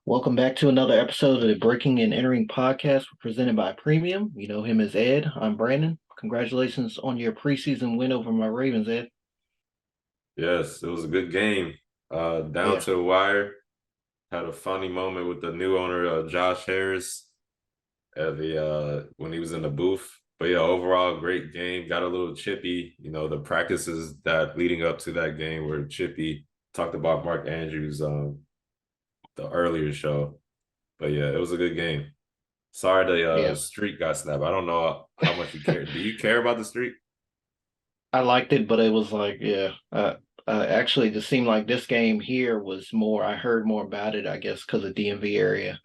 Welcome back to another episode of the Breaking and Entering podcast presented by Premium. You know him as Ed. I'm Brandon. Congratulations on your preseason win over my Ravens, Ed. Yes, it was a good game. Down Yeah, to the wire. Had a funny moment with the new owner, Josh Harris, at the when he was in the booth. But yeah, overall, great game. Got a little chippy. The practices that leading up to that game were chippy. Talked about Mark Andrews the earlier show. But yeah, it was a good game. Sorry the yeah. streak got snapped. I don't know how much you care. Do you care about the streak? I liked it, but it was like, yeah. Actually, just seemed like this game here was more. I heard more about it, I guess, because of DMV area.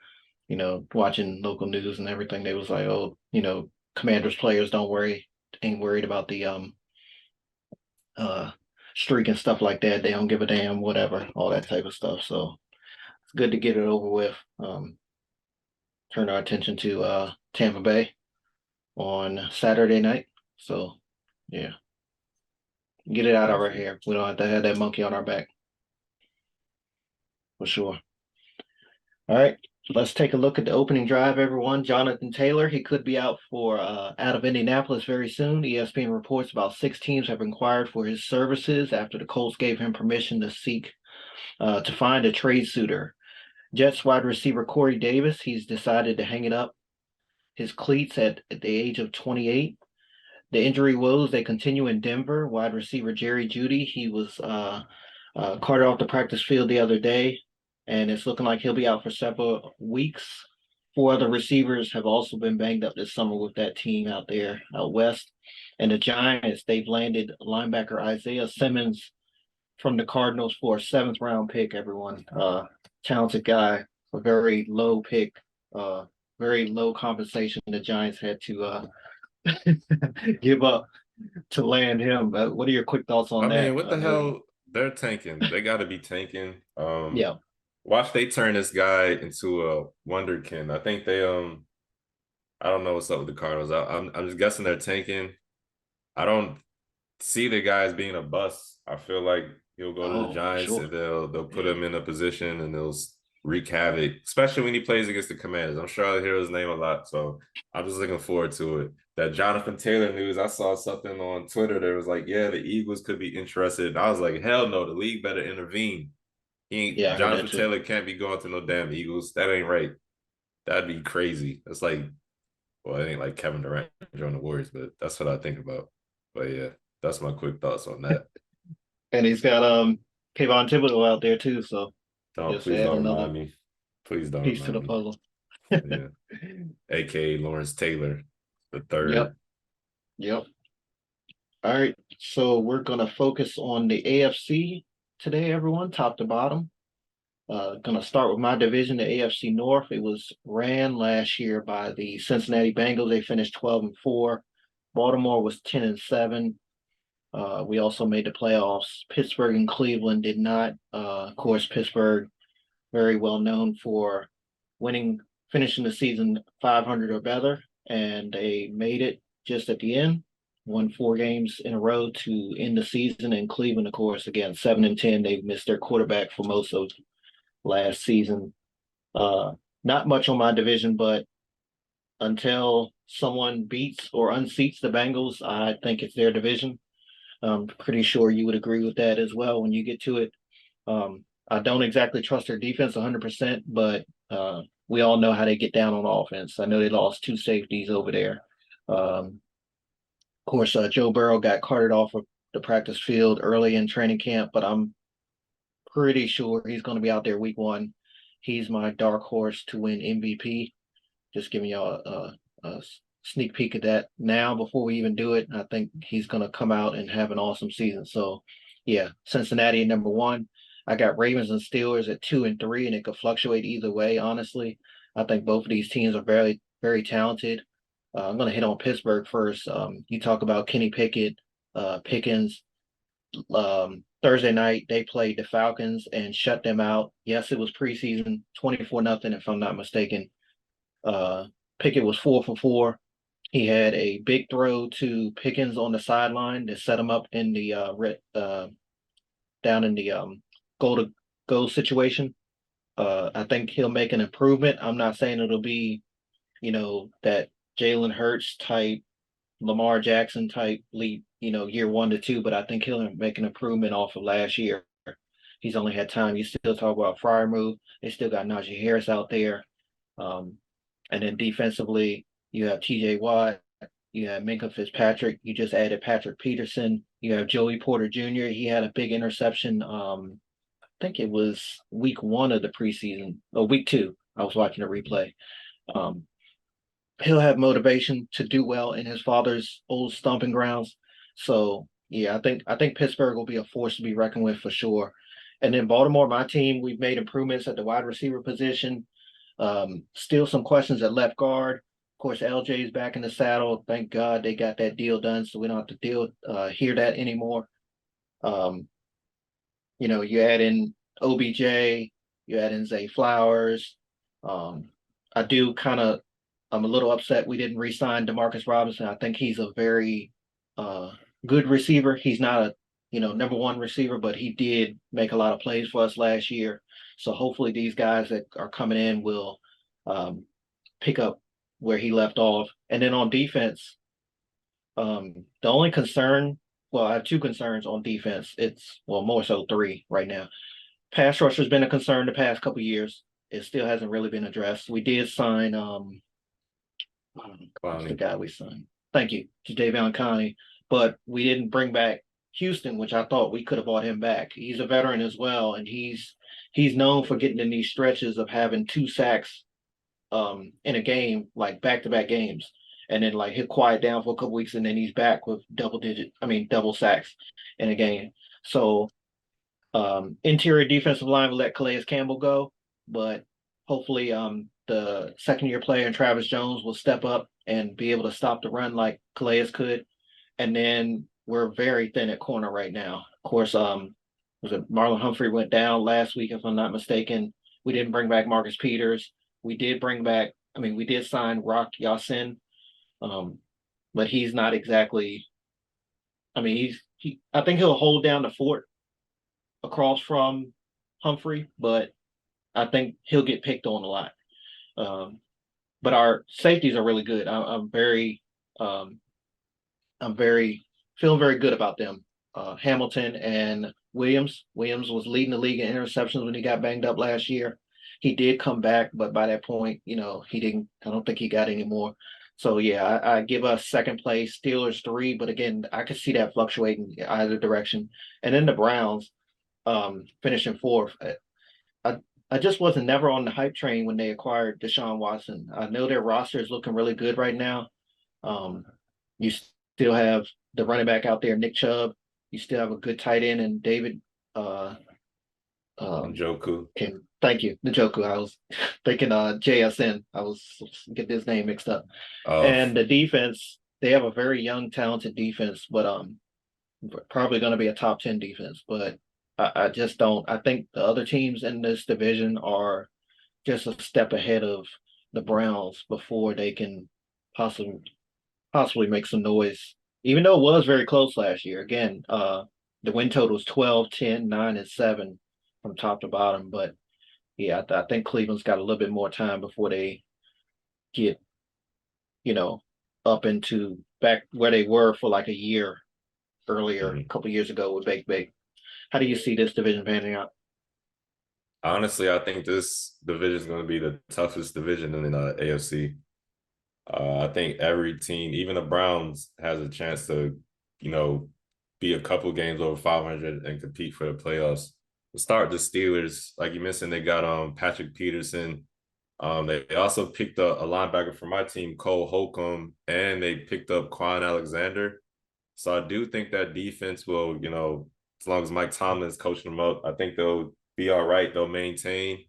Watching local news and everything, they was like, oh, Commanders players don't worry, ain't worried about the uh streak and stuff like that. They don't give a damn, whatever, all that type of stuff. So it's good to get it over with. Turn our attention to Tampa Bay on Saturday night. So yeah, get it out of our Gotcha. hair. We don't have to have that monkey on our back for sure. All right, let's take a look at the opening drive, everyone. Jonathan Taylor, he could be out of Indianapolis very soon. ESPN reports about six teams have inquired for his services after the Colts gave him permission to find a trade suitor. Jets wide receiver Corey Davis, he's decided to hang it up his cleats at the age of 28. The injury woes they continue in Denver. Wide receiver Jerry Jeudy, he was carted off the practice field the other day, and it's looking like he'll be out for several weeks. Four other receivers have also been banged up this summer with that team out there out west. And the Giants, they've landed linebacker Isaiah Simmons from the Cardinals for a seventh round pick. Everyone, talented guy, a very low pick, very low compensation. The Giants had to give up to land him. What are your quick thoughts on I that? mean, what I the know you. hell? They're tanking. They got to be tanking. Yeah. Watch they turn this guy into a wonderkin. I think I don't know what's up with the Cardinals. I'm just guessing they're tanking. I don't see the guy as being a bust. I feel like he'll go to the Oh, for Giants sure. and they'll put Yeah. him in a position and they'll wreak havoc, especially when he plays against the Commanders. I'm sure I'll hear his name a lot, so I'm just looking forward to it. That Jonathan Taylor news, I saw something on Twitter that was like, yeah, the Eagles could be interested. And I was like, hell no, the league better intervene. Yeah, I heard that Jonathan too. Taylor can't be going to no damn Eagles. That ain't right. That'd be crazy. That's like, well, it ain't like Kevin Durant joining the Warriors, but that's what I think about. But yeah, that's my quick thoughts on that. And he's got Kayvon Thibodeau out there too, so Don't just please add don't another remind me. Please don't piece to remind the me. puzzle. Yeah. AKA Lawrence Taylor, the Yep, third. yep. All right, so we're gonna focus on the AFC today, everyone, top to bottom. Gonna start with my division, the AFC North. It was ran last year by the Cincinnati Bengals. They finished 12-4. Baltimore was 10-7. We also made the playoffs. Pittsburgh and Cleveland did not. Of course, Pittsburgh, very well known for winning, finishing the season 500 or better, and they made it just at the end. Won four games in a row to end the season. And Cleveland, of course, again 7-10. They missed their quarterback for most of last season. Uh, Not much on my division, but until someone beats or unseats the Bengals, I think it's their division. I'm pretty sure you would agree with that as well when you get to it. I don't exactly trust their defense 100%, but we all know how they get down on offense. I know they lost two safeties over there. Of course, Joe Burrow got carted off of the practice field early in training camp, but I'm pretty sure he's going to be out there week one. He's my dark horse to win MVP. Just giving y'all a sneak peek at that now before we even do it. I think he's going to come out and have an awesome season. So, yeah, Cincinnati at number one. I got Ravens and Steelers at 2 and 3, and it could fluctuate either way. Honestly, I think both of these teams are very, very talented. I'm going to hit on Pittsburgh first. You talk about Kenny Pickett, Pickens. Thursday night they played the Falcons and shut them out. Yes, it was preseason, 24-0, if I'm not mistaken. Uh, Pickett was 4 for 4. He had a big throw to Pickens on the sideline to set him up in the down in the goal to goal situation. I think he'll make an improvement. I'm not saying it'll be, that Jalen Hurts type, Lamar Jackson type leap, year 1 to 2, but I think he'll make an improvement off of last year. He's only had time. You still talk about Freiermuth. They still got Najee Harris out there. Um, and then defensively, you have TJ Watt, you have Minkah Fitzpatrick. You just added Patrick Peterson. You have Joey Porter Jr. He had a big interception. I think it was week 1 of the preseason, or week 2. I was watching a replay. Um, he'll have motivation to do well in his father's old stomping grounds. So yeah, I think Pittsburgh will be a force to be reckoned with for sure. And then Baltimore, my team, we've made improvements at the wide receiver position. Still some questions at left guard. Of course, LJ is back in the saddle. Thank God they got that deal done, so we don't have to hear that anymore. Um, you add in OBJ, you add in Zay Flowers. Um, I do kind of, I'm a little upset we didn't re-sign Demarcus Robinson. I think he's a very good receiver. He's not a, number 1 receiver, but he did make a lot of plays for us last year. So hopefully these guys that are coming in will pick up where he left off. And then on defense, the only concern, well, I have 2 concerns on defense. It's, well, more so 3 right now. Pass rush has been a concern the past couple years. It still hasn't really been addressed. We did sign what's the guy we signed? Thank you, to Dave Connie, but we didn't bring back Houston, which I thought we could have brought him back. He's a veteran as well, and he's known for getting in these stretches of having 2 sacks in a game, like back-to-back games. And then like he'll quiet down for a couple weeks and then he's back with double sacks in a game. So interior defensive line will let Calais Campbell go, but hopefully the second-year player in Travis Jones will step up and be able to stop the run like Calais could. And then we're very thin at corner right now. Of course, was it Marlon Humphrey went down last week, if I'm not mistaken. We didn't bring back Marcus Peters. We did sign Rock Yasin, but he's not exactly. I think he'll hold down the fort across from Humphrey, but I think he'll get picked on a lot. But our safeties are really good. I'm very feeling very good about them. Hamilton and Williams. Williams was leading the league in interceptions when he got banged up last year. He did come back, but by that point, he didn't. I don't think he got any more. So yeah, I give us second place, Steelers 3, but again, I could see that fluctuating either direction. And then the Browns, finishing 4th. I just wasn't never on the hype train when they acquired Deshaun Watson. I know their roster is looking really good right now. You still have the running back out there, Nick Chubb. You still have a good tight end and David Njoku. Thank you, Njoku. I was thinking JSN. I was getting his name mixed up. And the defense, they have a very young, talented defense, but probably going to be a top 10 defense. But I just don't. I think the other teams in this division are just a step ahead of the Browns before they can possibly make some noise. Even though it was very close last year. Again, the win total is 12, 10, 9, and 7 from top to bottom. But yeah, I think Cleveland's got a little bit more time before they get, up into back where they were for like a year earlier, a couple years ago with Bake. How do you see this division panning out? Honestly, I think this division is going to be the toughest division in the AFC. I think every team, even the Browns, has a chance to, be a couple games over 500 and compete for the playoffs. We'll start the Steelers. Like you mentioned, they got Patrick Peterson. They also picked up a linebacker for my team, Cole Holcomb, and they picked up Quan Alexander. So I do think that defense will, as long as Mike Tomlin's coaching them up, I think they'll be all right. They'll maintain.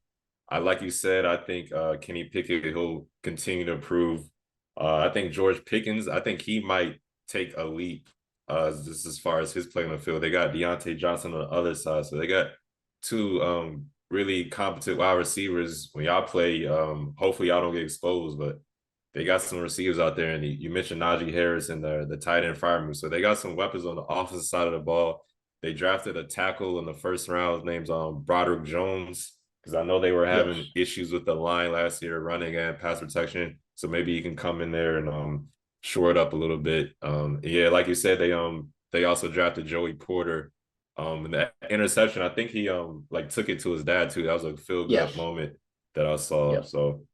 Like you said, I think Kenny Pickett, he'll continue to improve. I think George Pickens, I think he might take a leap just as far as his play on the field. They got Deontay Johnson on the other side. So they got 2 really competent wide receivers. When y'all play, hopefully y'all don't get exposed, but they got some receivers out there. And you mentioned Najee Harris and the tight end Freiermuth. So they got some weapons on the offensive side of the ball. They drafted a tackle in the first round. His name's Broderick Jones. because I know they were Yes. having issues with the line last year, running and pass protection. So maybe he can come in there and shore it up a little bit. Yeah, like you said, they also drafted Joey Porter. And that interception, I think he like took it to his dad too. That was a feel good Yes. moment that I saw. Yep. So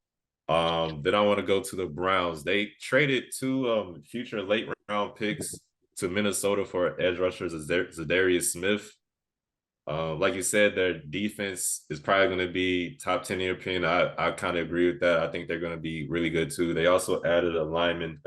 then I want to go to the Browns. They traded two future late round picks to Minnesota for edge rushers Zadarius Smith. Like you said, their defense is probably going to be top 10 in your opinion. I kind of agree with that. I think they're going to be really good too. They also added a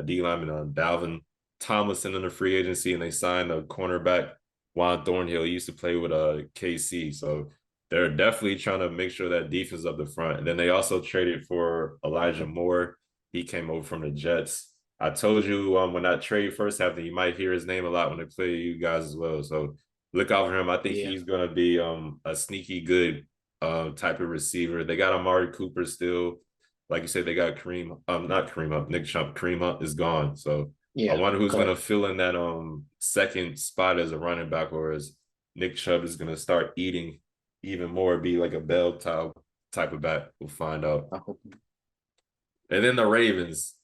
D lineman, Dalvin Tomlinson in the free agency, and they signed a cornerback, Juan Thornhill. He used to play with KC. So they're definitely trying to make sure that defense is up the front. And then they also traded for Elijah Moore. He came over from the Jets. I told you when that trade first happened, you might hear his name a lot when they play you guys as well. So look out for him. I think Yeah. he's going to be a sneaky good type of receiver. They got Amari Cooper still. Like you said, they got Kareem, not Kareem Hunt, Nick Chubb. Kareem Hunt is gone. So I Yeah. wonder who's going to Correct. fill in that second spot as a running back, or as Nick Chubb is going to start eating even more, be like a bell type of back. We'll find out. I hope. And then the Ravens.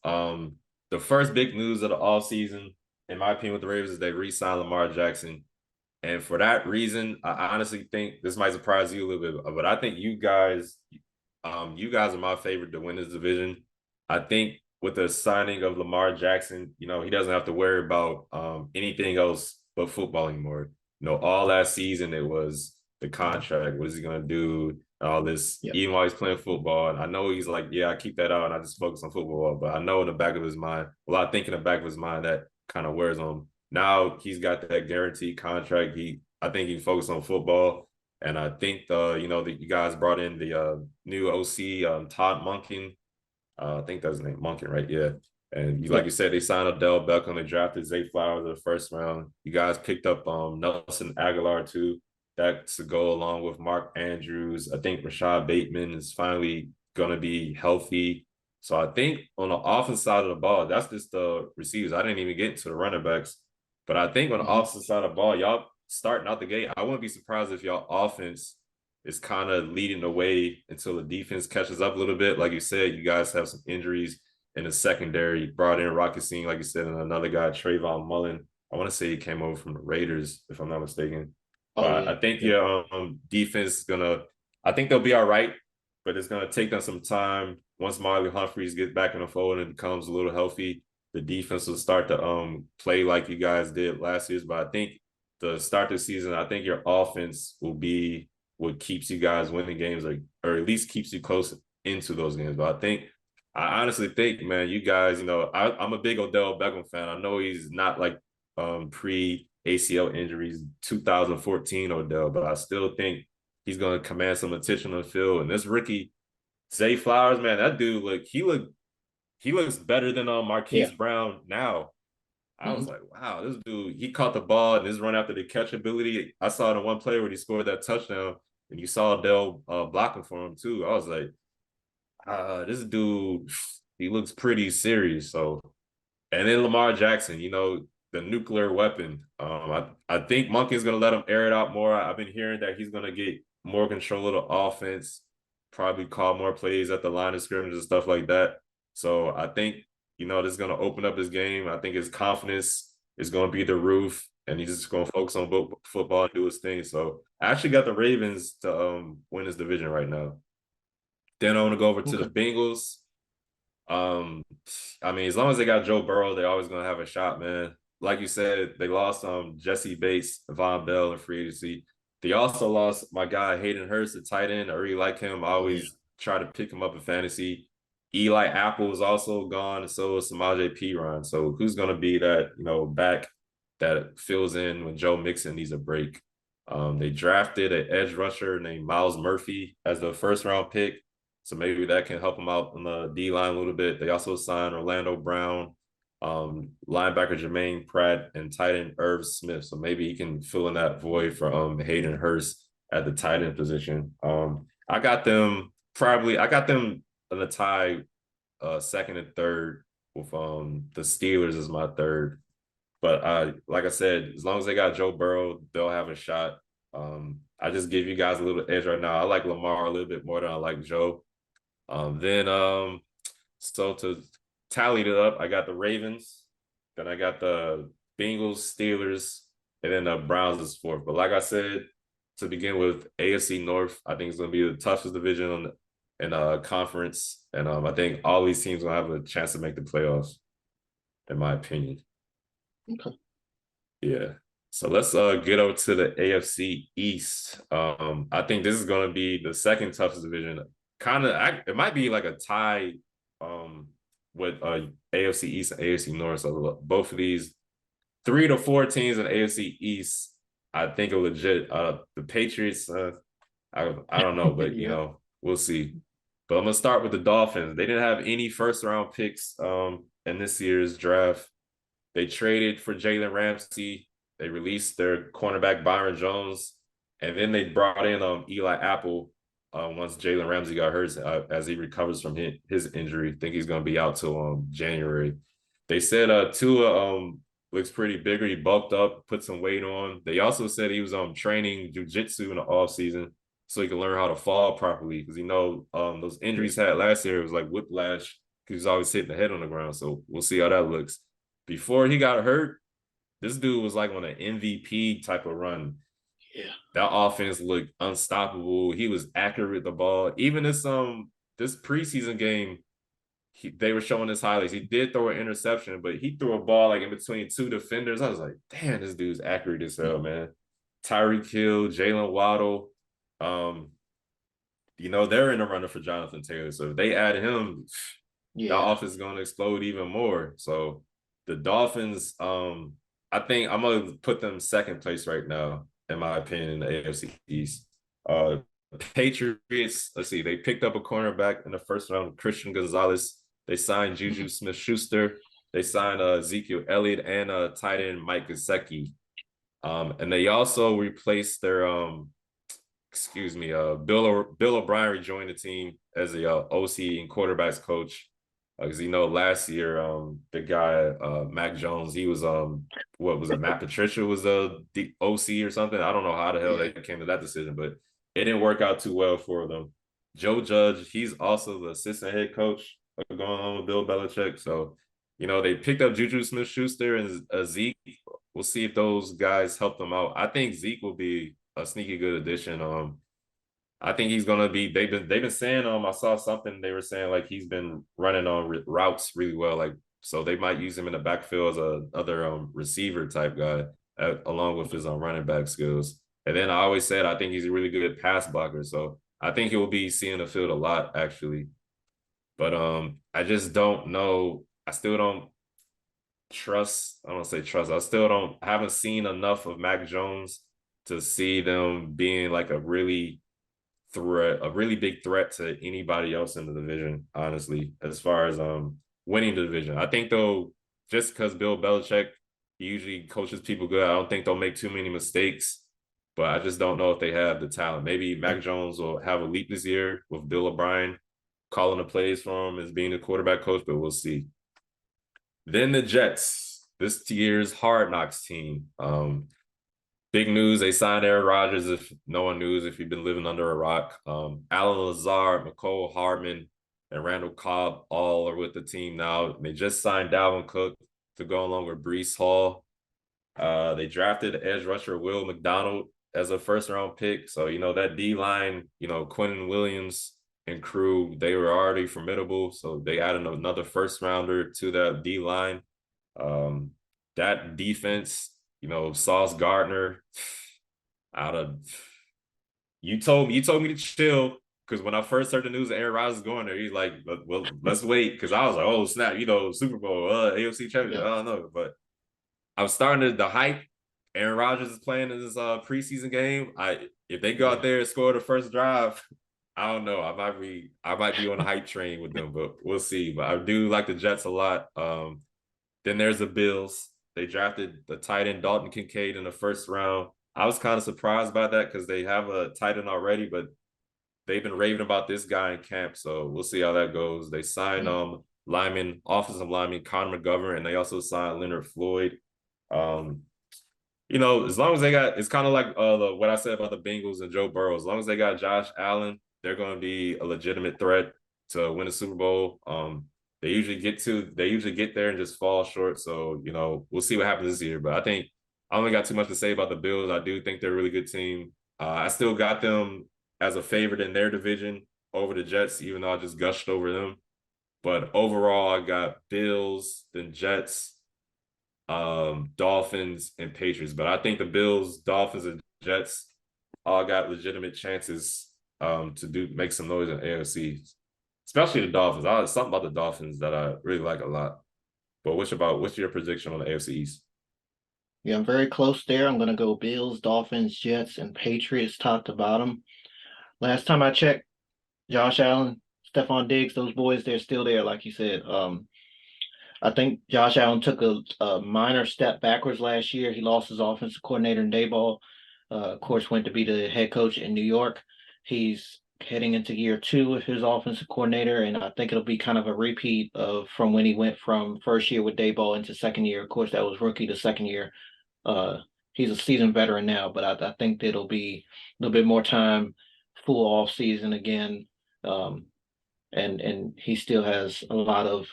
The first big news of the offseason, in my opinion, with the Ravens is they re-signed Lamar Jackson. And for that reason, I honestly think this might surprise you a little bit, but I think you guys are my favorite to win this division. I think with the signing of Lamar Jackson, he doesn't have to worry about anything else but football anymore. All last season it was the contract. What is he gonna do? All this, Yep. even while he's playing football. And I know he's like, yeah, I keep that out and I just focus on football. But I know in the back of his mind, well, I think in the back of his mind that kind of wears on him. Now he's got that guaranteed contract. I think he focused on football. And I think that you guys brought in the new OC, Todd Monken. I think that's his name, Monken, right? Yeah. And like you Yep. said, they signed Odell Beckham. They drafted Zay Flowers in the first round. You guys picked up Nelson Aguilar too. That's to go along with Mark Andrews. I think Rashad Bateman is finally going to be healthy. So I think on the offensive side of the ball, that's just the receivers. I didn't even get into the running backs. But I think on the Mm-hmm. offensive side of the ball, y'all starting out the gate, I wouldn't be surprised if y'all offense is kind of leading the way until the defense catches up a little bit. Like you said, you guys have some injuries in the secondary. You brought in Rocket Scene, like you said, and another guy, Trayvon Mullen. I want to say he came over from the Raiders, if I'm not mistaken. Oh But yeah. I think Yep. your defense is I think they'll be all right, but it's gonna take them some time. Once Marley Humphreys gets back in the fold and becomes a little healthy, the defense will start to play like you guys did last year. But I think to start the season, I think your offense will be what keeps you guys winning games, or at least keeps you close into those games. But I honestly think, man, you guys, I'm a big Odell Beckham fan. I know he's not like pre ACL injuries 2014 Odell, but I still think he's going to command some attention on the field. And this rookie Zay Flowers, man, that dude he looks better than Yeah. Marquise Brown now. I was Mm-hmm. like, wow, this dude, he caught the ball and his run after the catch ability. I saw it in one play where he scored that touchdown, and you saw Dell blocking for him too. I was like, this dude, he looks pretty serious. So, and then Lamar Jackson, the nuclear weapon. I think Monkey's gonna let him air it out more. I've been hearing that he's gonna get more control of the offense, probably call more plays at the line of scrimmage and stuff like that. So I think this is gonna open up his game. I think his confidence is gonna be the roof, and he's just gonna focus on football and do his thing. So I actually got the Ravens to win this division right now. Then I want to go over to the Okay. Bengals. Um, I mean, as long as they got Joe Burrow, they're always gonna have a shot, man. Like you said, they lost Jesse Bates, Von Bell in free agency. They also lost my guy Hayden Hurst, the tight end. I really like him. I Oh yeah. always try to pick him up in fantasy. Eli Apple is also gone, and so is Samaje Perine. So who's gonna be that back that fills in when Joe Mixon needs a break? They drafted an edge rusher named Miles Murphy as the first round pick. So maybe that can help them out on the D line a little bit. They also signed Orlando Brown, linebacker Jermaine Pratt, and tight end Irv Smith. So maybe he can fill in that void for Hayden Hurst at the tight end position. I got them in a tie, second and third with the Steelers as my third. But like I said, as long as they got Joe Burrow, they'll have a shot. I just give you guys a little edge right now. I like Lamar a little bit more than I like Joe. So to tally it up, I got the Ravens, then I got the Bengals, Steelers, and then the Browns is fourth. But like I said, to begin with, AFC North, I think it's going to be the toughest division in conference, and I think all these teams will have a chance to make the playoffs, in my opinion. Okay. Yeah. So let's get over to the AFC East. I think this is going to be the second toughest division. It might be like a tie with AFC East and AFC North. So both of these 3 to 4 teams in AFC East, I think are legit. The Patriots, I don't know, but Yeah. we'll see. But I'm gonna start with the Dolphins. They didn't have any first round picks in this year's draft. They traded for Jalen Ramsey. They released their cornerback Byron Jones, and then they brought in Eli Apple once Jalen Ramsey got hurt as he recovers from his injury. I think he's going to be out till January. They said Tua looks pretty bigger. He bulked up, put some weight on. They also said he was training jiu-jitsu in the off season so he can learn how to fall properly because those injuries he had last year, it was like whiplash because he's always hitting the head on the ground. So we'll see how that looks. Before he got hurt, this dude was like on an MVP type of run. Yeah. That offense looked unstoppable. He was accurate with the ball. Even this preseason game, they were showing his highlights. He did throw an interception, but he threw a ball like in between two defenders. I was like, damn, this dude's accurate as hell, man. Tyreek Hill, Jalen Waddle. They're in the runner for Jonathan Taylor. So if they add him, that offense is going to explode even more. So the Dolphins, I think I'm going to put them second place right now, in my opinion, in the AFC East. Patriots, let's see, they picked up a cornerback in the first round, Christian Gonzalez. They signed Juju Smith-Schuster. They signed Ezekiel Elliott and tight end Mike Gesicki. And they also replaced their Bill O'Brien rejoined the team as the OC and quarterbacks coach. Because last year, the guy Mac Jones, he was what was it? Matt Patricia was the OC or something. I don't know how the hell they came to that decision, but it didn't work out too well for them. Joe Judge, he's also the assistant head coach going on with Bill Belichick. So, they picked up Juju Smith-Schuster and Zeke. We'll see if those guys help them out. I think Zeke will be a sneaky good addition. I think he's gonna be. They've been saying. I saw something they were saying like he's been running on routes really well. Like so, they might use him in the backfield as a other receiver type guy, along with his running back skills. And then I always said I think he's a really good pass blocker. So I think he will be seeing the field a lot actually. But I just don't know. I still don't trust. I don't say trust. I haven't seen enough of Mac Jones to see them being like a really big threat to anybody else in the division, honestly, as far as winning the division. I think though, just because Bill Belichick he usually coaches people good, I don't think they'll make too many mistakes. But I just don't know if they have the talent. Maybe Mac Jones will have a leap this year with Bill O'Brien calling the plays for him as being the quarterback coach, but we'll see. Then the Jets, this year's Hard Knocks team. Big news, they signed Aaron Rodgers, if no one knows, if you've been living under a rock. Alan Lazard, McCole Hardman, and Randall Cobb all are with the team now. They just signed Dalvin Cook to go along with Breece Hall. They drafted edge rusher Will McDonald as a first-round pick. So, that D-line, Quinnen Williams and crew, they were already formidable. So they added another first-rounder to that D-line. That defense, Sauce Gardner you told me to chill because when I first heard the news that Aaron Rodgers was going there, he's like, well, let's wait because I was like, oh snap, Super Bowl, AFC Championship, I don't know, but I'm starting the hype. Aaron Rodgers is playing in this preseason game. If they go out there and score the first drive, I don't know. I might be on the hype train with them, but we'll see. But I do like the Jets a lot. Then there's the Bills. They drafted the tight end Dalton Kincaid in the first round. I was kind of surprised by that because they have a tight end already, but they've been raving about this guy in camp. So we'll see how that goes. They signed offensive lineman Connor McGovern, and they also signed Leonard Floyd. As long as they got, it's kind of like what I said about the Bengals and Joe Burrow. As long as they got Josh Allen, they're going to be a legitimate threat to win a Super Bowl. They usually get there and just fall short. So we'll see what happens this year. But I think I only got too much to say about the Bills. I do think they're a really good team. I still got them as a favorite in their division over the Jets, even though I just gushed over them. But overall, I got Bills, then Jets, Dolphins, and Patriots. But I think the Bills, Dolphins, and Jets all got legitimate chances to make some noise in AFC, especially the Dolphins. Something about the Dolphins that I really like a lot. But what's your prediction on the AFC East? Yeah, I'm very close there. I'm gonna go Bills, Dolphins, Jets, and Patriots top to bottom. Last time I checked, Josh Allen, Stephon Diggs, those boys, they're still there, like you said. I think Josh Allen took a minor step backwards last year. He lost his offensive coordinator in Dayball. Of course, went to be the head coach in New York. He's heading into year two with his offensive coordinator, and I think it'll be kind of a repeat of from when he went from first year with Dayball into second year. Of course, that was rookie to second year. Uh, he's a seasoned veteran now, but I think that it'll be a little bit more time, full off season again. Um, and he still has a lot of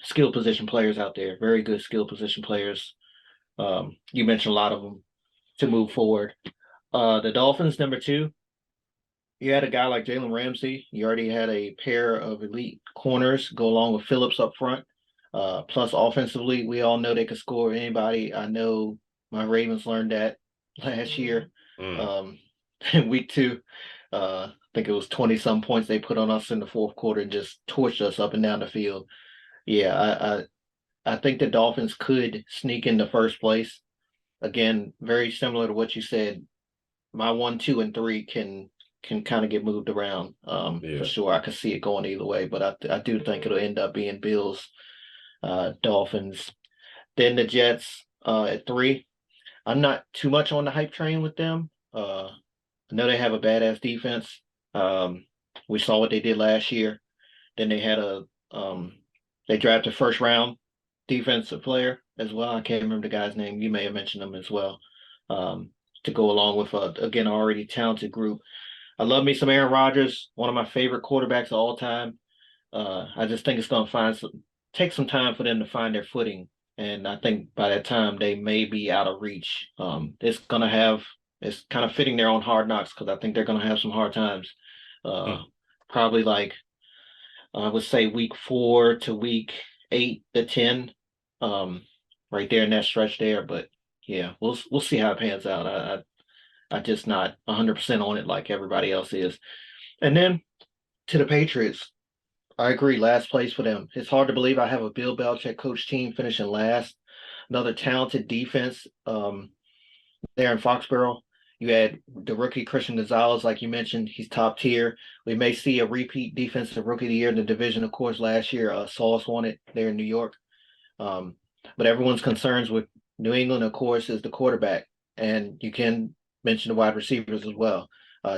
skill position players out there, very good skill position players. You mentioned a lot of them to move forward. The Dolphins, number two, you had a guy like Jalen Ramsey. You already had a pair of elite corners go along with Phillips up front. Plus, offensively, we all know they could score anybody. I know my Ravens learned that last year. Mm. In week two, I think it was 20 some points they put on us in the fourth quarter and just torched us up and down the field. Yeah, I think the Dolphins could sneak in the first place. Again, very similar to what you said. My one, two, and three can kind of get moved around. For Yeah. sure. I could see it going either way, but I do think it'll end up being Bills, Dolphins, then the Jets at three. I'm not too much on the hype train with them. I know they have a badass defense. Um, we saw what they did last year. Then they drafted first round defensive player as well. I can't remember the guy's name. You may have mentioned him as well. Um, to go along with again already talented group. I love me some Aaron Rodgers, one of my favorite quarterbacks of all time. I just think it's going to take some time for them to find their footing, and I think by that time they may be out of reach. It's kind of fitting their own hard knocks because I think they're going to have some hard times. Uh, Hmm. Probably like I would say week 4 to week 8 to 10, um, right there in that stretch there. But yeah, we'll see how it pans out. I just not 100% on it like everybody else is. And then to the Patriots, I agree. Last place for them. It's hard to believe I have a Bill Belichick coach team finishing last. Another talented defense there in Foxborough. You had the rookie Christian Gonzalez, like you mentioned, he's top tier. We may see a repeat defensive rookie of the year in the division. Of course, last year Sauce won it there in New York. Um, but everyone's concerns with New England, of course, is the quarterback, and you can mention the wide receivers as well.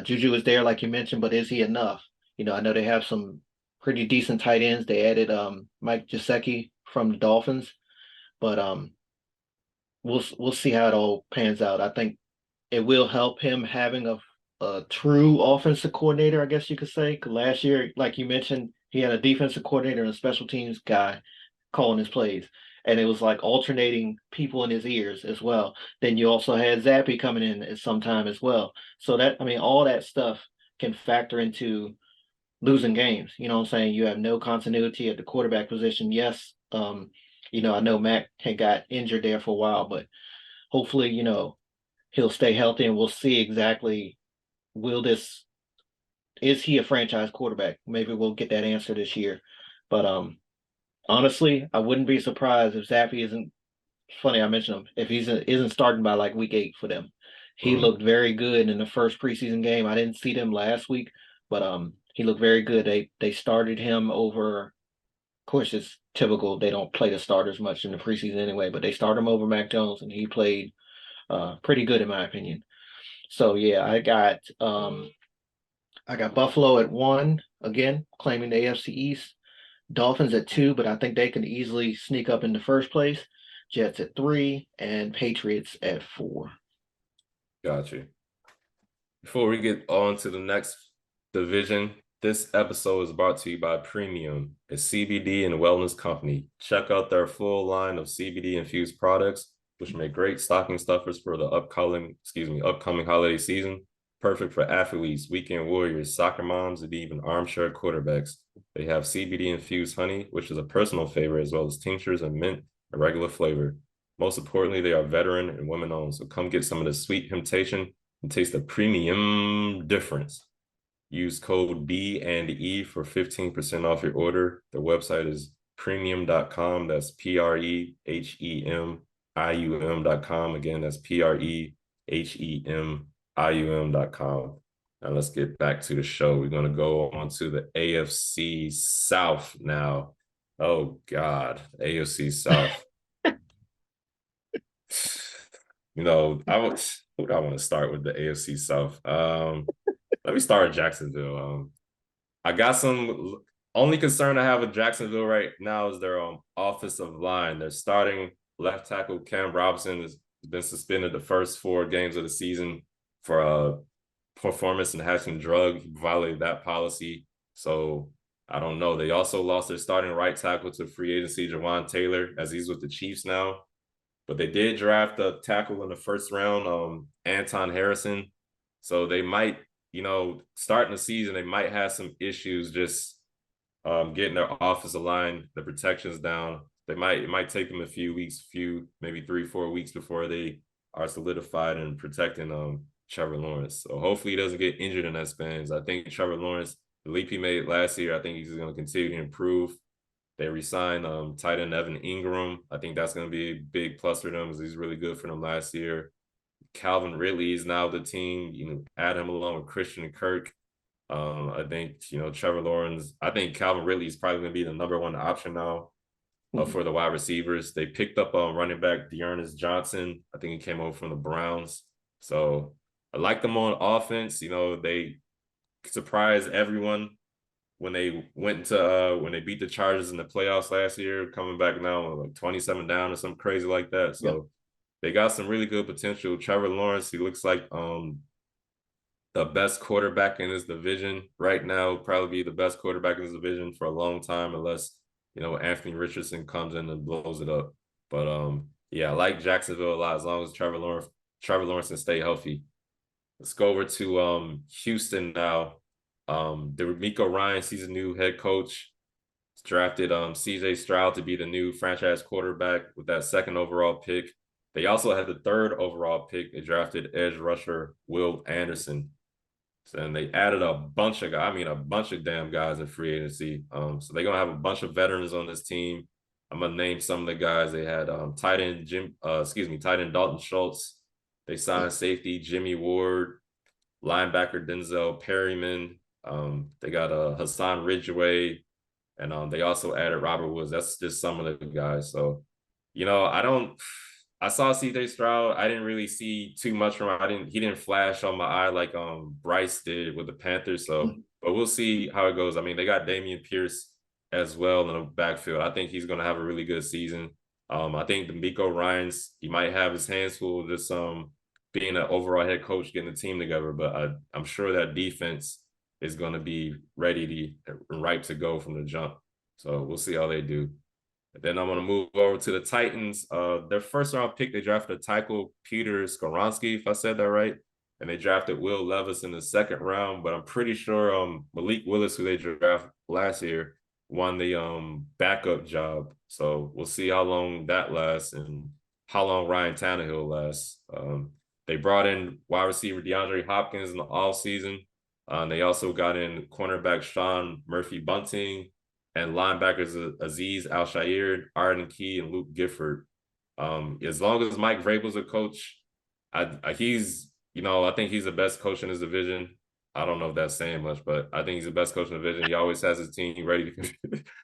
Juju is there, like you mentioned, but is he enough? I know they have some pretty decent tight ends. They added Mike Gesicki from the Dolphins, but we'll see how it all pans out. I think it will help him having a true offensive coordinator, I guess you could say. 'Cause last year, like you mentioned, he had a defensive coordinator and a special teams guy calling his plays. And it was like alternating people in his ears as well. Then you also had Zappy coming in at some time as well. So I mean, all that stuff can factor into losing games. You know what I'm saying? You have no continuity at the quarterback position. Yes, I know Mac had got injured there for a while, but hopefully, he'll stay healthy and we'll see exactly will this is he a franchise quarterback? Maybe we'll get that answer this year. But honestly, I wouldn't be surprised if Zappy isn't funny. I mentioned him if he's isn't starting by like week 8 for them. He Mm. looked very good in the first preseason game. I didn't see them last week, but he looked very good. They started him over. Of course, it's typical. They don't play the starters much in the preseason anyway, but they started him over Mac Jones, and he played pretty good in my opinion. So yeah, I got Buffalo at 1 again, claiming the AFC East. Dolphins at 2, but I think they can easily sneak up in the first place. Jets at 3, and Patriots at 4. Got you. Before we get on to the next division, this episode is brought to you by Premium, a CBD and wellness company. Check out their full line of CBD infused products, which make great stocking stuffers for the upcoming holiday season. Perfect for athletes, weekend warriors, soccer moms, and even armchair quarterbacks. They have CBD infused honey, which is a personal favorite, as well as tinctures and mint, a regular flavor. Most importantly, they are veteran and women owned. So come get some of the sweet temptation and taste the premium difference. Use code B&E for 15% off your order. Their website is premium.com. That's PREHEMIUM.com. Again, that's PREHEMIUM.com. Now let's get back to the show. We're going to go on to the AFC South now. Oh, God, AFC South. Who do I want to start with the AFC South? Let me start at Jacksonville. I got some only concern I have with Jacksonville right now is their offensive line. Their starting left tackle Cam Robinson has been suspended the first 4 games of the season for performance enhancing drug. He violated that policy. So I don't know. They also lost their starting right tackle to free agency, Jawan Taylor, as he's with the Chiefs now. But they did draft a tackle in the first round, Anton Harrison. So they might, starting the season, they might have some issues just getting their offensive line, the protections down. It might take them a few weeks, maybe 3-4 weeks before they are solidified and protecting Trevor Lawrence. So hopefully he doesn't get injured in that span. I think Trevor Lawrence, the leap he made last year, I think he's going to continue to improve. They re-signed tight end Evan Ingram. I think that's going to be a big plus for them because he's really good for them last year. Calvin Ridley is now the team. Add him along with Christian Kirk. I think, Trevor Lawrence, I think Calvin Ridley is probably going to be the number 1 option now for the wide receivers. They picked up running back Dearness Johnson. I think he came over from the Browns. So I like them on offense. They surprised everyone when they went to when they beat the Chargers in the playoffs last year, coming back now like 27 down or something crazy like that. So they got some really good potential. Trevor Lawrence, he looks like the best quarterback in his division right now. Probably be the best quarterback in his division for a long time, unless Anthony Richardson comes in and blows it up. But I like Jacksonville a lot as long as Trevor Lawrence can stay healthy. Let's go over to Houston now. DeMeco Ryans, he's a new head coach. He's drafted CJ Stroud to be the new franchise quarterback with that 2nd overall pick. They also had the 3rd overall pick. They drafted edge rusher Will Anderson. And they added a bunch of damn guys in free agency. So they're gonna have a bunch of veterans on this team. I'm gonna name some of the guys. They had tight end Dalton Schultz. They signed safety Jimmy Ward, linebacker Denzel Perryman. They got Hassan Ridgeway, and they also added Robert Woods. That's just some of the guys. So, I saw CJ Stroud. I didn't really see too much from him. He didn't flash on my eye like Bryce did with the Panthers. So, but we'll see how it goes. I mean, they got Dameon Pierce as well in the backfield. I think he's going to have a really good season. I think DeMeco Ryans, he might have his hands full just being an overall head coach, getting the team together. But I'm sure that defense is going to be ready and ripe to go from the jump. So we'll see how they do. And then I'm going to move over to the Titans. Their 1st round pick, they drafted tackle Peter Skoronski, if I said that right. And they drafted Will Levis in the 2nd round. But I'm pretty sure Malik Willis, who they drafted last year, won the backup job. So we'll see how long that lasts and how long Ryan Tannehill lasts. They brought in wide receiver DeAndre Hopkins in the offseason. They also got in cornerback Sean Murphy-Bunting and linebackers Aziz Al-Shaair, Arden Key, and Luke Gifford. As long as Mike Vrabel's a coach, I think he's the best coach in his division. I don't know if that's saying much, but I think he's the best coach in the division. He always has his team ready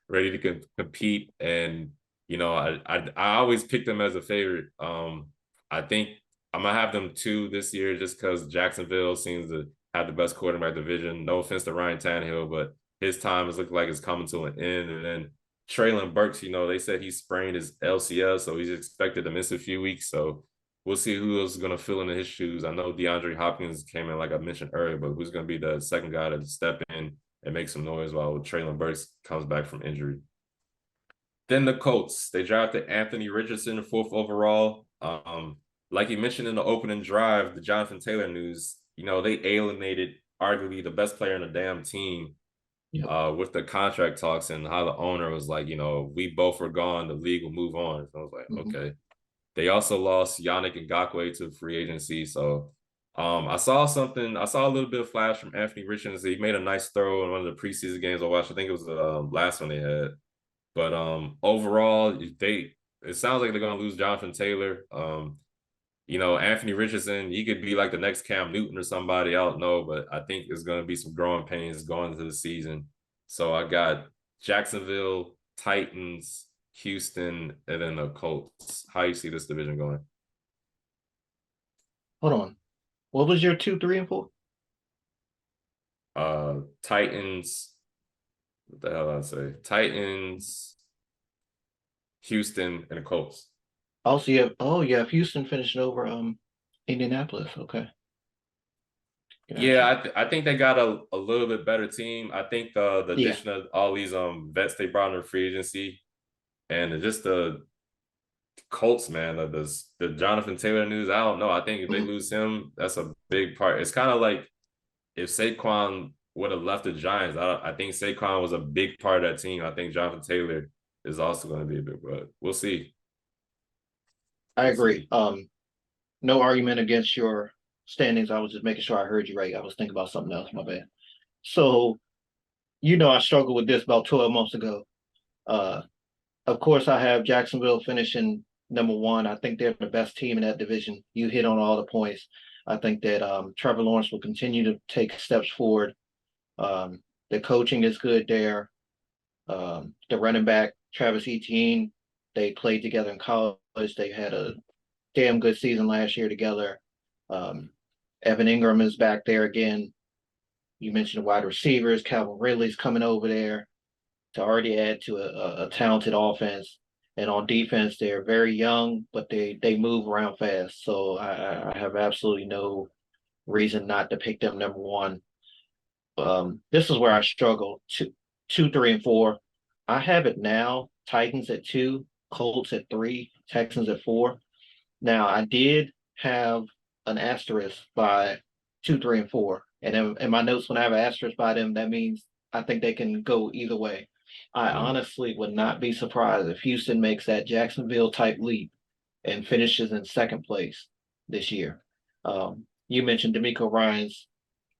to compete, and I always pick them as a favorite. I think I'm gonna have them 2 this year just because Jacksonville seems to have the best quarterback division. No offense to Ryan Tannehill, but his time is looking like it's coming to an end. And then Traylon Burks, they said he sprained his LCL, so he's expected to miss a few weeks. So we'll see who else is going to fill in his shoes. I know DeAndre Hopkins came in, like I mentioned earlier, but who's going to be the second guy to step in and make some noise while Traylon Burks comes back from injury? Then the Colts, they drafted Anthony Richardson, fourth overall. Like you mentioned in the opening drive, the Jonathan Taylor news, they alienated arguably the best player in the damn team Yep. with the contract talks and how the owner was like, we both are gone, the league will move on. So I was like, Mhm. okay. They also lost Yannick Ngakoue to free agency. So I saw a little bit of flash from Anthony Richardson. He made a nice throw in one of the preseason games I watched. I think it was the last one they had. But overall, it sounds like they're gonna lose Jonathan Taylor. Anthony Richardson, he could be like the next Cam Newton or somebody. I don't know, but I think there's gonna be some growing pains going into the season. So I got Jacksonville, Titans, Houston, and then the Colts. How you see this division going? Hold on. What was your 2, 3, and 4? Titans. What the hell did I say? Titans, Houston, and the Colts. Also, you have Houston finishing over Indianapolis. Okay. Gotcha. Yeah, I think they got a little bit better team. I think the Yeah. addition of all these vets they brought in free agency and just the Colts, man, the Jonathan Taylor news. I don't know. I think if they Mhm. lose him, that's a big part. It's kind of like if Saquon would have left the Giants. I think Saquon was a big part of that team. I think Jonathan Taylor is also going to be a big, but we'll see. I We'll agree. see. No argument against your standings. I was just making sure I heard you right. I was thinking about something else. My bad. So, I struggled with this about 12 months ago. Uh, of course, I have Jacksonville finishing number one. I think they're the best team in that division. You hit on all the points. I think that Trevor Lawrence will continue to take steps forward. The coaching is good there. The running back, Travis Etienne, they played together in college. They had a damn good season last year together. Um, Evan Ingram is back there again. You mentioned the wide receivers. Calvin Ridley's coming over there to already add to a talented offense. And on defense, they're very young, but they move around fast. So I have absolutely no reason not to pick them number one. This is where I struggle. Two, 3, and 4. I have it now. Titans at 2, Colts at 3, Texans at 4. Now I did have an asterisk by 2, 3, and 4. And in my notes, when I have an asterisk by them, that means I think they can go either way. I Mm. honestly would not be surprised if Houston makes that Jacksonville type leap and finishes in second place this year. You mentioned D'Amico Ryan's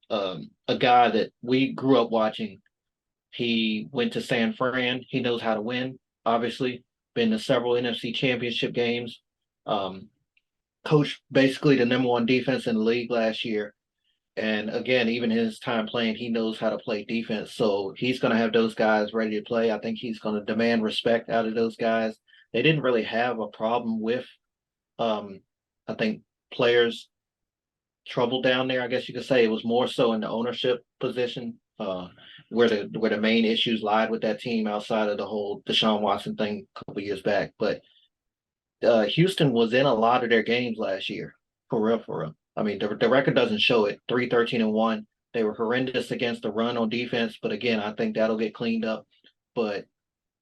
a guy that we grew up watching. He went to San Fran. He knows how to win, obviously, been to several NFC championship games. Um, Coached basically the number one defense in the league last year. And again, even his time playing, he knows how to play defense. So he's going to have those guys ready to play. I think he's going to demand respect out of those guys. They didn't really have a problem with, um, I think, players trouble down there. I guess you could say it was more so in the ownership position, where the main issues lied with that team outside of the whole Deshaun Watson thing a couple years back. But Houston was in a lot of their games last year, for real, for real. I mean, the record doesn't show it. 3-13-1. They were horrendous against the run on defense, but again, I think that'll get cleaned up. But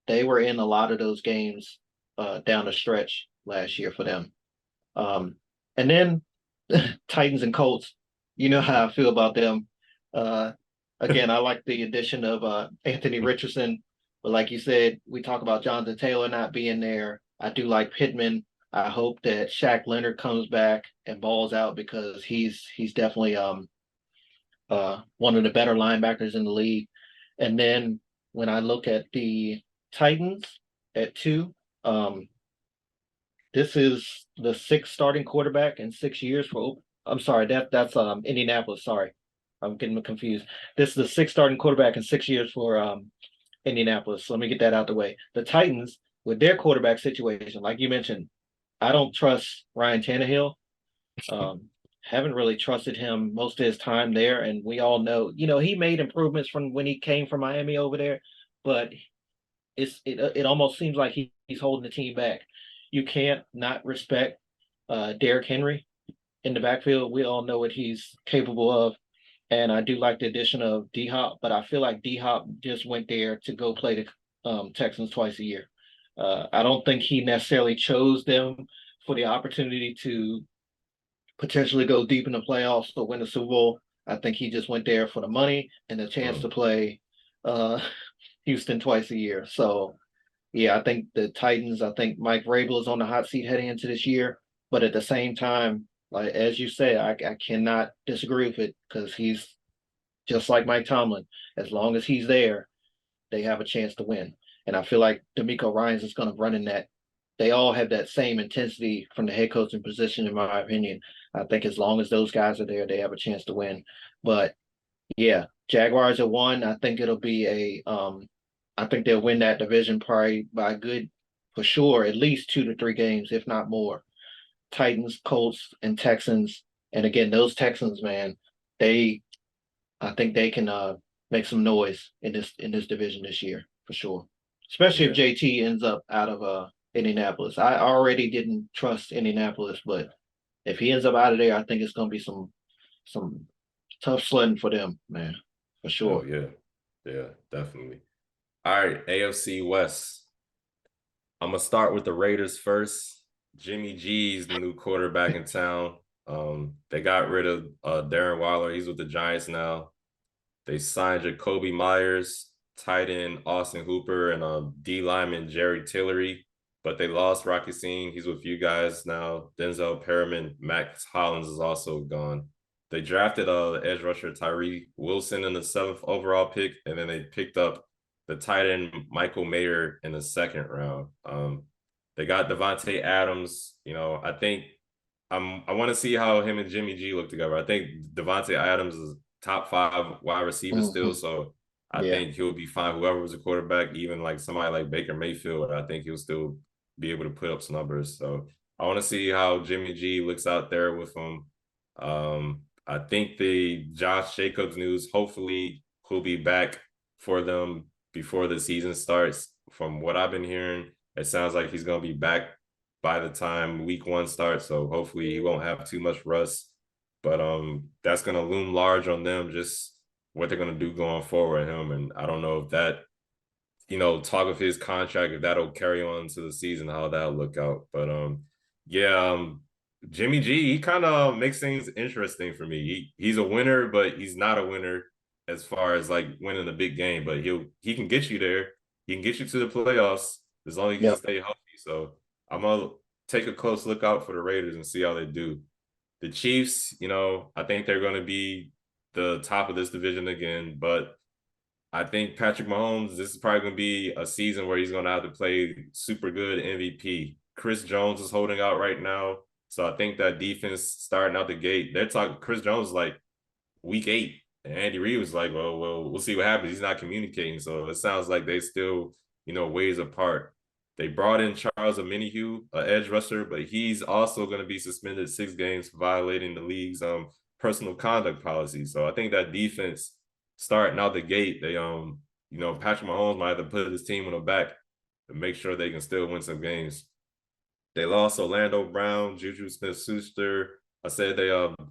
they were in a lot of those games down the stretch last year for them. Um, and then Titans and Colts, you know how I feel about them. Uh, Again, I like the addition of Anthony Richardson, but like you said, we talk about Jonathan Taylor not being there. I do like Pittman. I hope that Shaq Leonard comes back and balls out because he's definitely one of the better linebackers in the league. And then when I look at the Titans at 2, um, this is the sixth starting quarterback in 6 years for. I'm sorry, that's Indianapolis. Sorry, I'm getting confused. This is the sixth starting quarterback in 6 years for Indianapolis. So let me get that out the way. The Titans, with their quarterback situation, like you mentioned, I don't trust Ryan Tannehill. Um, haven't really trusted him most of his time there, and we all know, he made improvements from when he came from Miami over there, but it almost seems like he's holding the team back. You can't not respect Derrick Henry in the backfield. We all know what he's capable of. And I do like the addition of D Hop, but I feel like D Hop just went there to go play the Texans twice a year. I don't think he necessarily chose them for the opportunity to potentially go deep in the playoffs or win the Super Bowl. I think he just went there for the money and the chance to play uh, Houston twice a year. So yeah, I think the Titans, I think Mike Vrabel is on the hot seat heading into this year. But at the same time, like as you say, I cannot disagree with it because he's just like Mike Tomlin. As long as he's there, they have a chance to win. And I feel like D'Amico Ryans is going to run in that. They all have that same intensity from the head coaching position, in my opinion. I think as long as those guys are there, they have a chance to win. But yeah, Jaguars are one. I think it'll be I think they'll win that division probably by a good, for sure, at least 2 to 3 games, if not more. Titans, Colts, and Texans. And again, those Texans, man, they I think they can make some noise in this division this year for sure. Especially if Yeah. JT ends up out of Indianapolis. I already didn't trust Indianapolis, but if he ends up out of there, I think it's gonna be some tough sledding for them, man, for Oh sure. yeah. Yeah, definitely. All right, AFC West. I'm gonna start with the Raiders first. Jimmy G's the new quarterback in town. They got rid of Darren Waller. He's with the Giants now. They signed Jacoby Myers, tight end Austin Hooper, and D lineman Jerry Tillery. But they lost Rocky Singh. He's with you guys now. Denzel Perriman, Max Hollins is also gone. They drafted edge rusher Tyree Wilson in the 7th overall pick, and then they picked up the tight end Michael Mayer in the 2nd round. They got Devontae Adams. You know, I think I want to see how him and Jimmy G look together. I think Devontae Adams is top 5 wide receiver still, Hmm. so I Yeah. think he'll be fine. Whoever was a quarterback, even like somebody like Baker Mayfield, I think he'll still be able to put up some numbers. So I want to see how Jimmy G looks out there with him. I think the Josh Jacobs news, hopefully he'll be back for them before the season starts. From what I've been hearing, it sounds like he's going to be back by the time week 1 starts. So hopefully he won't have too much rust. But that's going to loom large on them, just what they're going to do going forward with him. And I don't know if that, talk of his contract, if that'll carry on to the season, how that'll look out. But yeah, Jimmy G, he kind of makes things interesting for me. He's a winner, but he's not a winner as far as like winning a big game. But he can get you there. He can get you to the playoffs as long as you can Yep. stay healthy. So I'm gonna take a close look out for the Raiders and see how they do. The Chiefs, I think they're going to be the top of this division again, but I think Patrick Mahomes, this is probably going to be a season where he's going to have to play super good MVP. Chris Jones is holding out right now. So I think that defense starting out the gate, they're talking Chris Jones like week 8. And Andy Reid was like, well, we'll see what happens. He's not communicating. So it sounds like they still, ways apart. They brought in Charles Omenihu, an edge rusher, but he's also going to be suspended 6 games for violating the league's personal conduct policy. So I think that defense starting out the gate, they Patrick Mahomes might have to put his team on the back to make sure they can still win some games. They lost Orlando Brown, Juju Smith-Schuster. I said they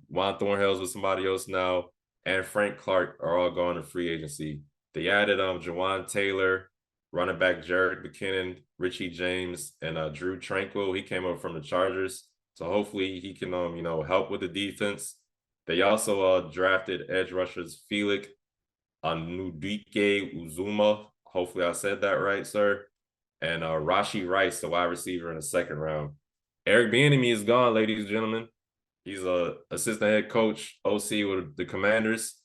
Juan Thornhill's with somebody else now, and Frank Clark are all gone to free agency. They added Jawan Taylor, running back Jared McKinnon, Richie James, and Drew Tranquil. He came up from the Chargers. So hopefully he can help with the defense. They also drafted edge rushers Felix Anudike Uzuma. Hopefully I said that right, sir. And Rashi Rice, the wide receiver in the 2nd round. Eric Bieniemy is gone, ladies and gentlemen. He's a assistant head coach, OC with the Commanders.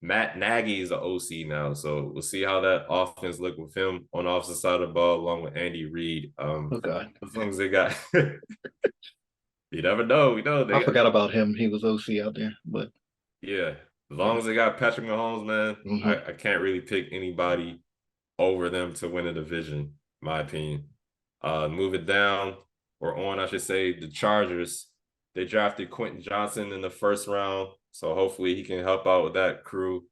Matt Nagy is the OC now, so we'll see how that offense look with him on the opposite side of the ball, along with Andy Reid. Oh God. As long as they got, you never know. I They got, forgot about him. He was OC out there, but yeah. As long yeah. as they got Patrick Mahomes, man, Hmm. I can't really pick anybody over them to win a division, my opinion. Move it down or on, I should say, the Chargers. They drafted Quentin Johnson in the 1st round, so hopefully he can help out with that crew.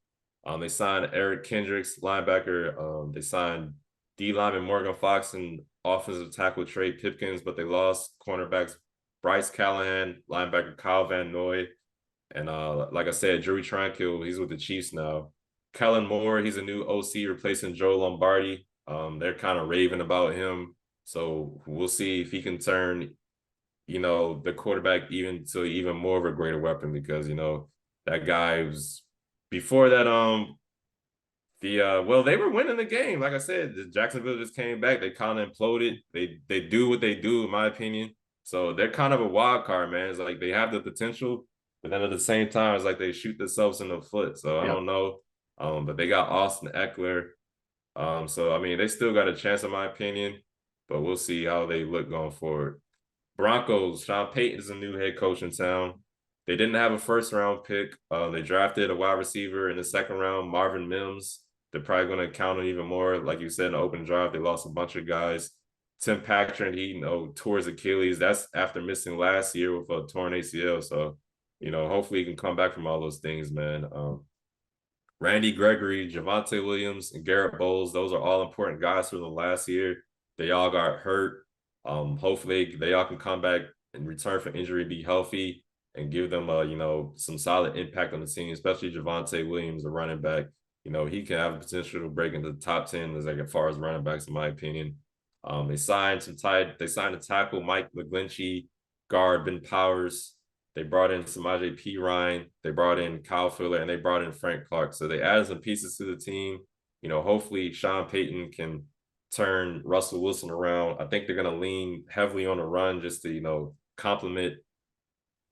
They signed Eric Kendricks, linebacker. They signed D lineman Morgan Fox and offensive tackle Trey Pipkins, but they lost cornerbacks Bryce Callahan, linebacker Kyle Van Noy, and like I said, Drew Tranquill, he's with the Chiefs now. Kellen Moore, he's a new OC replacing Joe Lombardi. They're kind of raving about him. So we'll see if he can turn, the quarterback even more of a greater weapon because, that guy was before that, they were winning the game. Like I said, Jacksonville just came back. They kind of imploded. They do what they do, in my opinion. So they're kind of a wild card, man. It's like they have the potential, but then at the same time, it's like they shoot themselves in the foot. So I Yeah. don't know. But they got Austin Eckler. So I mean, they still got a chance, in my opinion, but we'll see how they look going forward. Broncos, Sean Payton's a new head coach in town. They didn't have a first round pick. They drafted a wide receiver in the second round, Marvin Mims. They're probably going to count on even more. Like you said, in the open draft, they lost a bunch of guys. Tim Patrick, he tore his Achilles. That's after missing last year with a torn ACL. So, hopefully he can come back from all those things, man. Randy Gregory, Javonte Williams, and Garrett Bowles, those are all important guys from the last year. They all got hurt. Hopefully they all can come back and return from injury, be healthy, and give them some solid impact on the team, especially Javonte Williams, the running back. He can have the potential to break into the top 10 as far as running backs, in my opinion. They signed a tackle, Mike McGlinchey, guard Ben Powers. They brought in Samaje Perine. They brought in Kyle Fuller, and they brought in Frank Clark. So they added some pieces to the team. Hopefully Sean Payton can turn Russell Wilson around. I think they're going to lean heavily on the run just to, complement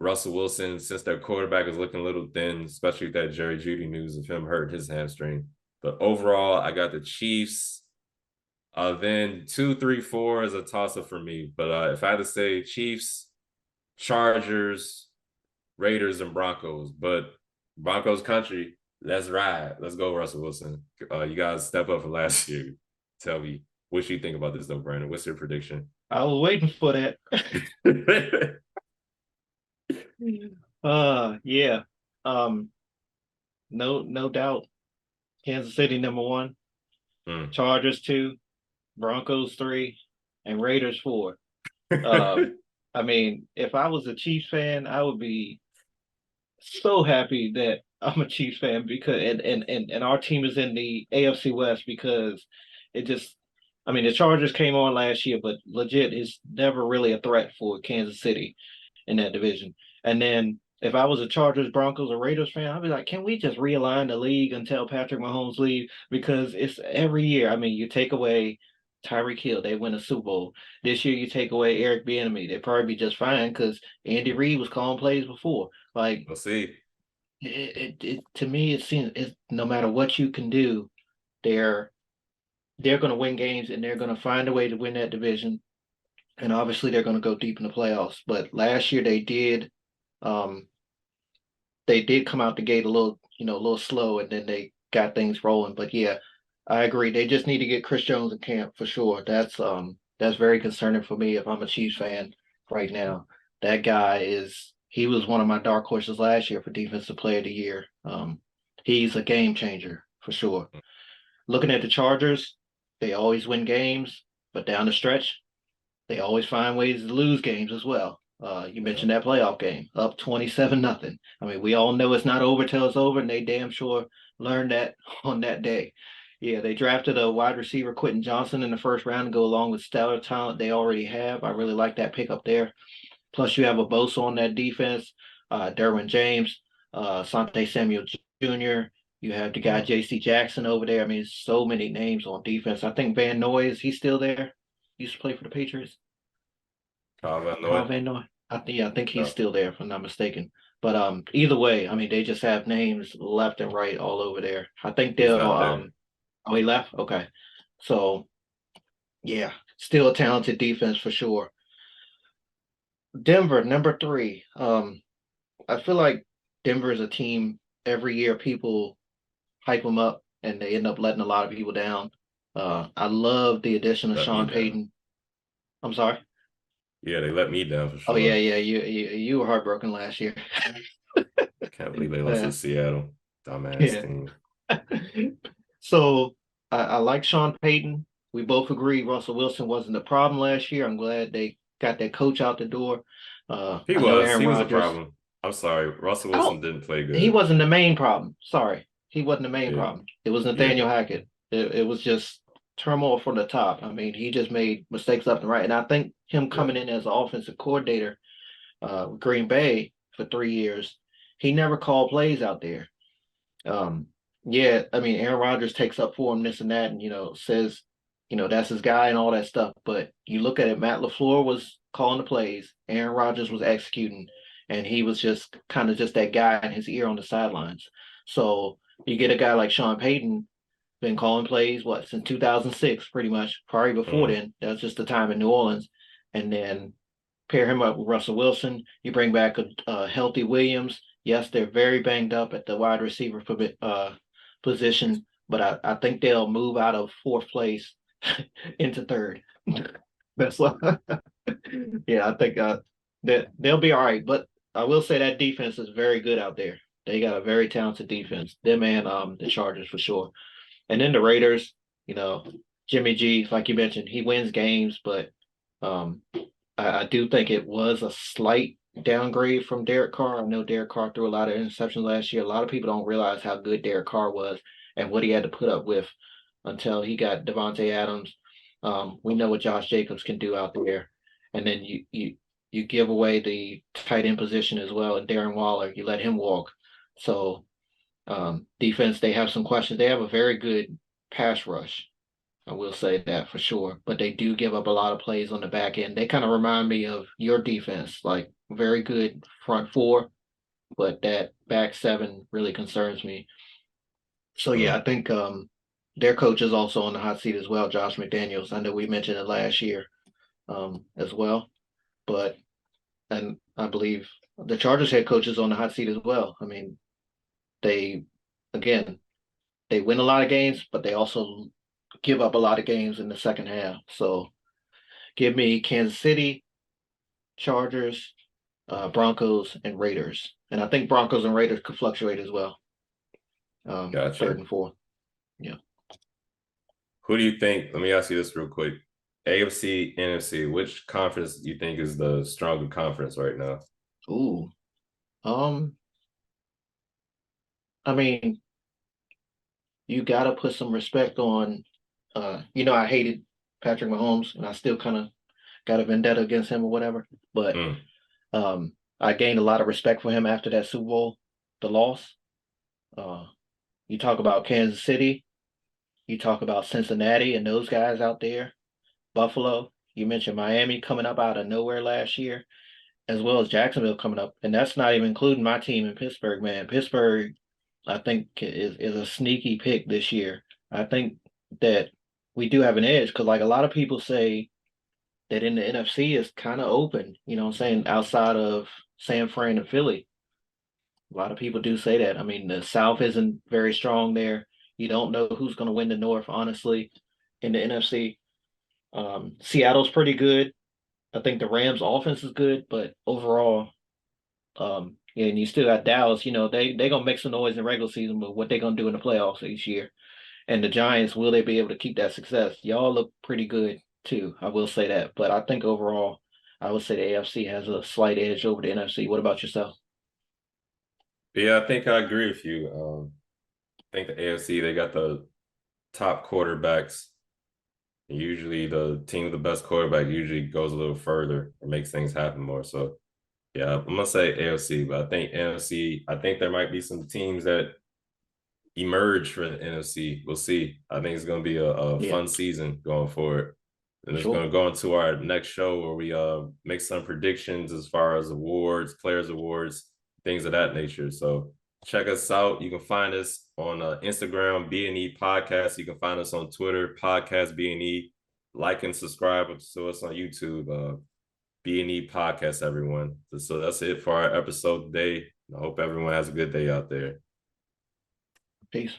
Russell Wilson since their quarterback is looking a little thin, especially with that Jerry Jeudy news of him hurting his hamstring. But overall, I got the Chiefs. Then 2, 3, 4 is a toss-up for me. But if I had to say Chiefs, Chargers, Raiders, and Broncos. But Broncos country, let's ride. Let's go, Russell Wilson. You guys step up from last year. Tell me what you think about this, though, Brandon. What's your prediction? I was waiting for that. Yeah. Um, no doubt. Kansas City #1, Chargers 2, Broncos 3, and Raiders 4. I mean, if I was a Chiefs fan, I would be so happy that I'm a Chiefs fan because and our team is in the AFC West because it just I mean the Chargers came on last year, but legit is never really a threat for Kansas City in that division. And then if I was a Chargers, Broncos, or Raiders fan, I'd be like, can we just realign the league until Patrick Mahomes leave? Because it's every year. I mean, you take away Tyreek Hill, they win a Super Bowl. This year, you take away Eric Bieniemy, they probably be just fine because Andy Reid was calling plays before. Like, We'll see. to me, it seems no matter what you can do, they're they're going to win games and they're going to find a way to win that division. And obviously, they're going to go deep in the playoffs. But last year, um, they did come out the gate a little slow, and then they got things rolling. But yeah, I agree. They just need to get Chris Jones in camp for sure. That's very concerning for me if I'm a Chiefs fan right now. That guy he was one of my dark horses last year for Defensive Player of the Year. He's a game changer for sure. Looking at the Chargers, they always win games, but down the stretch, they always find ways to lose games as well. You mentioned that playoff game, up 27-0. I mean, we all know it's not over till it's over, and they damn sure learned that on that day. Yeah, they drafted a wide receiver, Quentin Johnson, in the first round to go along with stellar talent they already have. I really like that pickup there. Plus, you have a Bosa on that defense, Derwin James, Sante Samuel Jr. You have the guy J.C. Jackson over there. I mean, so many names on defense. I think Van Noy, is he still there? He used to play for the Patriots. Kyle Van Noy. I think he's still there, if I'm not mistaken. But either way, I mean, they just have names left and right all over there. I think He's they'll not there. oh, he left? Okay. So yeah, still a talented defense for sure. Denver, #3. I feel like Denver is a team every year people hype them up and they end up letting a lot of people down. I love the addition of Let me Sean down. Payton. I'm sorry. Yeah, they let me down for Oh yeah, sure. yeah. You were heartbroken last year. Can't believe they lost to Yeah, Seattle. Dumbass yeah. team. So I like Sean Payton. we both agree Russell Wilson wasn't the problem last year. I'm glad they got that coach out the door. He I know was. Aaron He was a Rodgers. problem. I'm sorry. Russell I don't. Wilson didn't play He good. wasn't the main problem. Sorry, he wasn't the main Yeah. problem. It was Yeah. Nathaniel Hackett. It was just turmoil from the top. I mean, he just made mistakes left and right. And I think him Yeah. coming in as an offensive coordinator, with Green Bay for 3 years, he never called plays out there. Um, yeah, I mean, Aaron Rodgers takes up for him this and that, and says, that's his guy and all that stuff. But you look at it, Matt LaFleur was calling the plays, Aaron Rodgers was executing, and he was just kind of just that guy in his ear on the sidelines. So you get a guy like Sean Payton, been calling plays what since 2006, pretty much. Probably before Mm. then. That's just the time in New Orleans, and then pair him up with Russell Wilson. You bring back a healthy Williams. Yes, they're very banged up at the wide receiver position, but I think they'll move out of fourth place into third. That's what. Yeah, I think that they'll be all right. But I will say that defense is very good out there. They got a very talented defense. Them and the Chargers for sure. And then the Raiders, you know, Jimmy G, like you mentioned, he wins games, but um, I do think it was a slight downgrade from Derek Carr. I know Derek Carr threw a lot of interceptions last year. A lot of people don't realize how good Derek Carr was and what he had to put up with until he got Devontae Adams. We know what Josh Jacobs can do out there, and then you give away the tight end position as well, and Darren Waller, you let him walk. So defense, they have some questions. They have a very good pass rush. I will say that for sure. But they do give up a lot of plays on the back end. They kind of remind me of your defense, like very good front four, but that back seven really concerns me. So yeah, Mm. I think their coach is also on the hot seat as well, Josh McDaniels. I know we mentioned it last year as well, but and I believe the Chargers head coach is on the hot seat as well. I mean, they again they win a lot of games, but they also give up a lot of games in the second half. So give me Kansas City, Chargers, Broncos, and Raiders. And I think Broncos and Raiders could fluctuate as well. Third Gotcha. and fourth. Yeah. Who do you think? Let me ask you this real quick. AFC, NFC, which conference do you think is the stronger conference right now? Ooh. Um, I mean, you gotta put some respect on I hated Patrick Mahomes and I still kind of got a vendetta against him or whatever. But Mm. I gained a lot of respect for him after that Super Bowl, the loss. Uh, you talk about Kansas City, you talk about Cincinnati and those guys out there, Buffalo. You mentioned Miami coming up out of nowhere last year, as well as Jacksonville coming up, and that's not even including my team in Pittsburgh. Man, Pittsburgh, I think is a sneaky pick this year. I think that we do have an edge because, like a lot of people say, that in the NFC is kind of open. You know what I'm saying? Outside of San Fran and Philly, a lot of people do say that. I mean, the South isn't very strong there. You don't know who's going to win the North, honestly, in the NFC. Seattle's pretty good. I think the Rams' offense is good, but overall, yeah, and you still got Dallas. They gonna make some noise in regular season, but what they gonna do in the playoffs each year? And the Giants, will they be able to keep that success? Y'all look pretty good too. I will say that, but I think overall, I would say the AFC has a slight edge over the NFC. What about yourself? Yeah, I think I agree with you. I think the AFC, they got the top quarterbacks. Usually the team with the best quarterback usually goes a little further and makes things happen more. So yeah, I'm gonna say AFC, but I think NFC, I think there might be some teams that emerge for the NFC. We'll see. I think it's gonna be a Yeah, fun season going forward. for And it's sure. gonna go into our next show where we make some predictions as far as awards, players awards, things of that nature. So check us out. You can find us on Instagram, B&E Podcast. You can find us on Twitter, Podcast B&E. Like and subscribe to us on YouTube, B&E Podcast, everyone. So that's it for our episode today. I hope everyone has a good day out there. Peace.